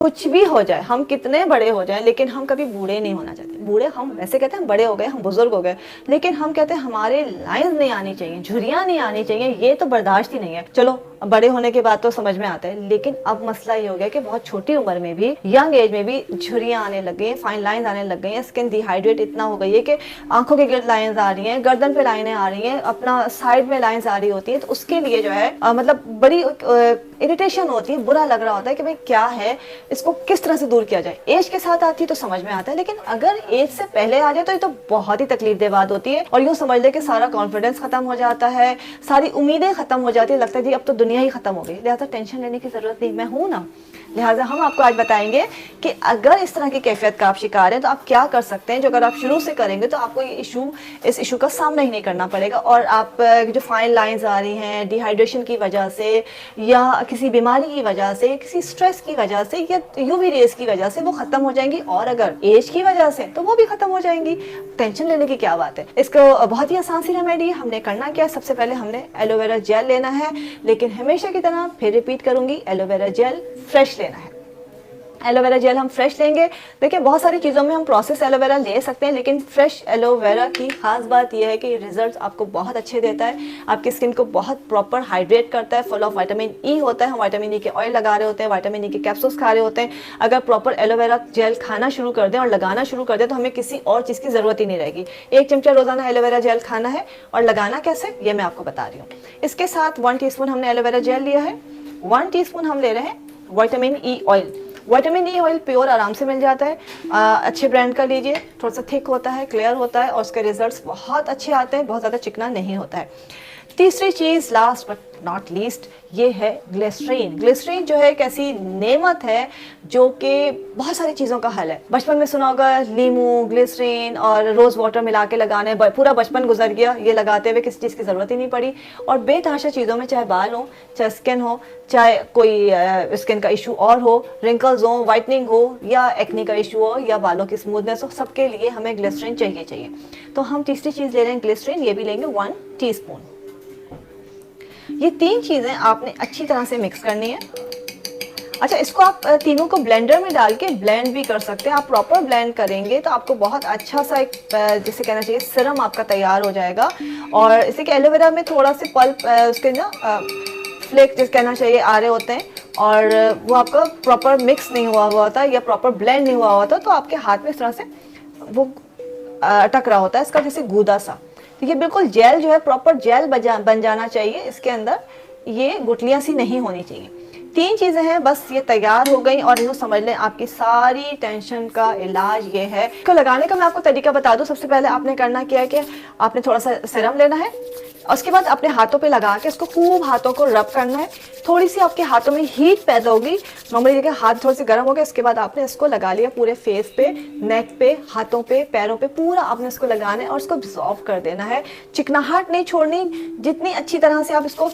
कुछ भी हो जाए, हम कितने बड़े हो जाएं, लेकिन हम कभी बूढ़े नहीं होना चाहते। बूढ़े हम वैसे कहते हैं बड़े हो गए, हम बुजुर्ग हो गए, लेकिन हम कहते हैं हमारे लाइंस नहीं आनी चाहिए, झुर्रियां नहीं आनी चाहिए, ये तो बर्दाश्त ही नहीं है। चलो बड़े होने के बाद तो समझ में आता है, लेकिन अब मसला ये हो गया कि बहुत छोटी उम्र में भी, यंग एज में भी झुर्रियां आने लग गई हैं, फाइन लाइंस आने लग गई हैं, स्किन डिहाइड्रेट इतना हो गई है कि आंखों के गिर्द लाइंस आ रही हैं, गर्दन पे लाइनें आ रही हैं, अपना साइड में लाइंस आ रही होती है। तो उसके लिए जो है मतलब बड़ी इरिटेशन होती है, बुरा लग रहा होता है कि भाई क्या है, इसको किस तरह से दूर किया जाए। एज के साथ आती है तो समझ में आता है, लेकिन अगर एज से पहले आ जाए तो ये तो बहुत ही तकलीफ दे बात होती है। और यूँ समझ ले कि सारा कॉन्फिडेंस खत्म हो जाता है, सारी उम्मीदें खत्म हो जाती है, लगता है जी अब तो दुनिया ही खत्म हो गई, लिहाजा टेंशन लेने की जरूरत नहीं, मैं हूं ना। लिहाजा हम आपको आज बताएंगे कि अगर इस तरह की कैफियत का आप शिकार हैं तो आप क्या कर सकते हैं, जो अगर आप शुरू से करेंगे तो आपको ये इस इशू का सामना ही नहीं करना पड़ेगा। और आप जो फाइन लाइंस आ रही हैं डिहाइड्रेशन की वजह से, या किसी बीमारी की वजह से, किसी स्ट्रेस की वजह से, या यूवी रेज की वजह से, वो खत्म हो जाएंगी। और अगर एज की वजह से तो वो भी खत्म हो जाएंगी। टेंशन लेने की क्या बात है, इसको बहुत ही आसान सी रेमेडी है। हमने करना क्या है, सबसे पहले हमने एलोवेरा जेल लेना है, लेकिन हमेशा की तरह फिर रिपीट करूंगी, एलोवेरा जेल फ्रेश लेना है। एलोवेरा जेल हम फ्रेश लेंगे। देखिए बहुत सारी चीज़ों में हम प्रोसेस एलोवेरा ले सकते हैं, लेकिन फ्रेश एलोवेरा की खास बात यह है कि रिजल्ट आपको बहुत अच्छे देता है, आपकी स्किन को बहुत प्रॉपर हाइड्रेट करता है, फुल ऑफ विटामिन ई होता है। हम विटामिन ई के ऑयल लगा रहे होते हैं, विटामिन ई के कैप्सूल्स खा रहे होते हैं। अगर प्रॉपर एलोवेरा जेल खाना शुरू कर दें और लगाना शुरू कर दें तो हमें किसी और चीज़ की ज़रूरत ही नहीं रहेगी। 1 चमचा रोजाना एलोवेरा जेल खाना है। और लगाना कैसे ये मैं आपको बता रही हूँ। इसके साथ 1 टीस्पून हमने एलोवेरा जेल लिया है, 1 टीस्पून हम ले रहे हैं vitamin E oil. Vitamin E oil pure आराम से मिल जाता है, अच्छे ब्रांड का लीजिए, थोड़ा सा थिक होता है, क्लियर होता है और उसके रिजल्ट्स बहुत अच्छे आते हैं, बहुत ज़्यादा चिकना नहीं होता है। तीसरी चीज़ लास्ट बट नॉट लीस्ट ये है ग्लिसरीन। ग्लिसरीन जो है एक ऐसी नेमत है जो कि बहुत सारी चीज़ों का हल है। बचपन में सुना होगा लीमू, ग्लिसरीन और रोज़ वाटर मिला के लगाने, पूरा बचपन गुजर गया ये लगाते हुए, किसी चीज़ की ज़रूरत ही नहीं पड़ी। और बेतहाशा चीज़ों में, चाहे बाल हो, चाहे स्किन हो, चाहे कोई स्किन का इशू और हो, रिंकल्स हो, वाइटनिंग हो, या एक्नी का इशू हो, या बालों की स्मूथनेस हो, सबके लिए हमें ग्लिसरीन चाहिए। तो हम तीसरी चीज़ ले रहे हैं ग्लिसरीन, ये भी लेंगे 1 टीस्पून। ये 3 चीज़ें आपने अच्छी तरह से मिक्स करनी है। अच्छा, इसको आप तीनों को ब्लेंडर में डाल के ब्लेंड भी कर सकते हैं। आप प्रॉपर ब्लेंड करेंगे तो आपको बहुत अच्छा सा एक जिसे कहना चाहिए सिरम आपका तैयार हो जाएगा। और इसे कि एलोवेरा में थोड़ा से पल्प उसके ना फ्लेक जिसे कहना चाहिए आ रहे होते हैं, और वो आपका प्रॉपर मिक्स नहीं हुआ होता या प्रॉपर ब्लेंड नहीं हुआ होता, तो आपके हाथ में इस तरह से वो अटक रहा होता है, इसका जैसे गूदा सा। तो ये बिल्कुल जेल जो है प्रॉपर जेल बन जाना चाहिए, इसके अंदर ये गुठलियां सी नहीं होनी चाहिए। 3 चीज़ें हैं, बस ये तैयार हो गई और इनको समझ लें आपकी सारी टेंशन का इलाज ये है। इसको लगाने का मैं आपको तरीका बता दूं। सबसे पहले आपने करना क्या है कि आपने थोड़ा सा सीरम लेना है, उसके बाद अपने हाथों पे लगा के इसको खूब हाथों को रब करना है। थोड़ी सी आपके हाथों में हीट पैदा होगी, नॉर्मली देखिए हाथ थोड़े से गर्म हो गए, इसके बाद आपने इसको लगा लिया पूरे फेस पे, नेक पे, हाथों पे, पैरों पे, पूरा आपने इसको लगाना है और इसको एब्जॉर्ब कर देना है। चिकनाहट नहीं छोड़नी, जितनी अच्छी तरह से आप इसको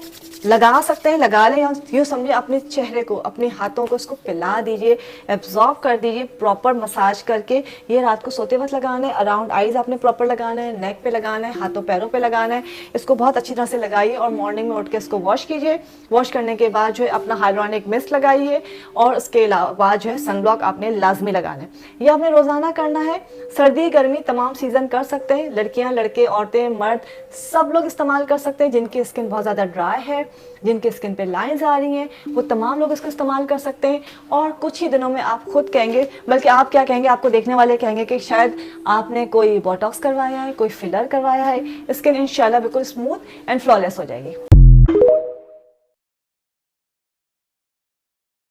लगा सकते हैं लगा लें। यूँ समझिए अपने चेहरे को, अपने हाथों को इसको पिला दीजिए, एब्जॉर्ब कर दीजिए प्रॉपर मसाज करके। ये रात को सोते वक्त लगाना है, अराउंड आईज आपने प्रॉपर लगाना है, नेक पे लगाना है, हाथों पैरों पे लगाना है। इसको बहुत अच्छी तरह से लगाइए और मॉर्निंग में उठ के इसको वॉश कीजिए। वॉश करने के बाद जो है अपना हाइड्रोनिक मिस्ट लगाइए और उसके बाद जो है सनब्लॉक आपने लाजमी लगाना है। ये आपने रोजाना करना है। सर्दी गर्मी तमाम सीजन कर सकते हैं, लड़कियां लड़के औरतें मर्द सब लोग इस्तेमाल कर सकते हैं। जिनकी स्किन बहुत ज़्यादा ड्राई है, जिनकी स्किन पे लाइंस आ रही हैं, वो तमाम लोग इसको इस्तेमाल कर सकते हैं। और कुछ ही दिनों में आप खुद कहेंगे, बल्कि आप क्या कहेंगे, आपको देखने वाले कहेंगे कि शायद आपने कोई बोटॉक्स करवाया है, कोई फिलर करवाया है, स्किन इंशाल्लाह बिल्कुल स्मूथ एंड फ्लॉलेस हो जाएगी।